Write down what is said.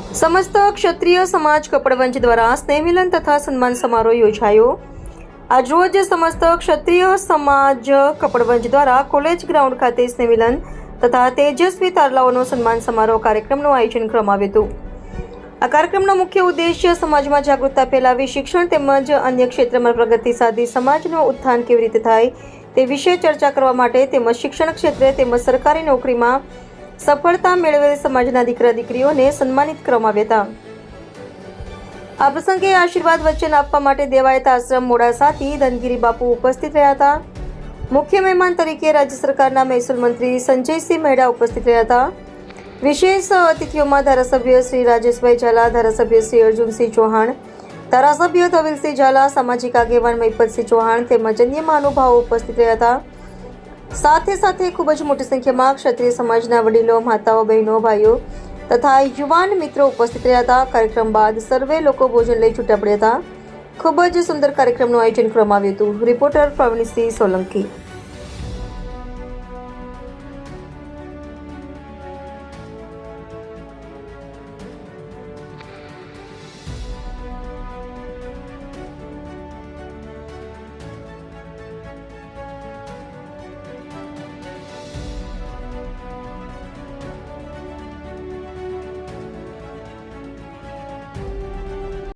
સમસ્ત ક્ષત્રિય સમાજ કપડવંજ દ્વારા સ્નેહમિલન તથા સન્માન સમારોહ યોજાયો। આજરોજ સમસ્ત ક્ષત્રિય સમાજ કપડવંજ દ્વારા કોલેજ ગ્રાઉન્ડ ખાતે સ્નેહમિલન તથા તેજસ્વી તારલાઓનો સન્માન સમારોહ કાર્યક્રમનું આયોજન કરવામાં આવ્યું હતું। આ કાર્યક્રમનો મુખ્ય ઉદ્દેશ્ય સમાજમાં જાગૃતતા ફેલાવી શિક્ષણ તેમજ અન્ય ક્ષેત્રમાં પ્રગતિ સાધી સમાજનું ઉત્થાન કેવી રીતે થાય તે વિશે ચર્ચા કરવા માટે તેમજ શિક્ષણ ક્ષેત્રે તેમજ સરકારી નોકરીમાં સફળતા મેળવેલ સમાજના દીકરા દીકરીઓને સન્માનિત કરવામાં આવ્યા હતા। આ પ્રસંગે આશીર્વાદ વચન આપવા માટે દેવાયત આશ્રમ મોડાસાથી ધનગીરી બાપુ ઉપસ્થિત રહ્યા હતા। મુખ્ય મહેમાન તરીકે રાજ્ય સરકારના મહેસૂલ મંત્રી સંજયસિંહ મહેડા ઉપસ્થિત રહ્યા હતા। વિશેષ અતિથિઓમાં ધારાસભ્ય શ્રી રાજેશભાઈ ઝાલા, ધારાસભ્ય શ્રી અર્જુનસિંહ ચૌહાણ, ધારાસભ્ય ધવલસિંહ ઝાલા, સામાજિક આગેવાન મહિપતસિંહ ચૌહાણ તેમજ અન્ય મહાનુભાવો ઉપસ્થિત રહ્યા હતા। સાથે સાથે ખૂબ જ મોટી સંખ્યામાં ક્ષત્રિય સમાજના વડીલો, માતાઓ, બહેનો, ભાઈઓ તથા યુવાન મિત્રો ઉપસ્થિત રહ્યા હતા। કાર્યક્રમ બાદ સર્વે લોકો ભોજન લઈ છૂટા પડ્યા હતા। ખૂબ જ સુંદર કાર્યક્રમનું આયોજન કરવામાં આવ્યું હતું। રિપોર્ટર પ્રવીણસિંહ સોલંકી।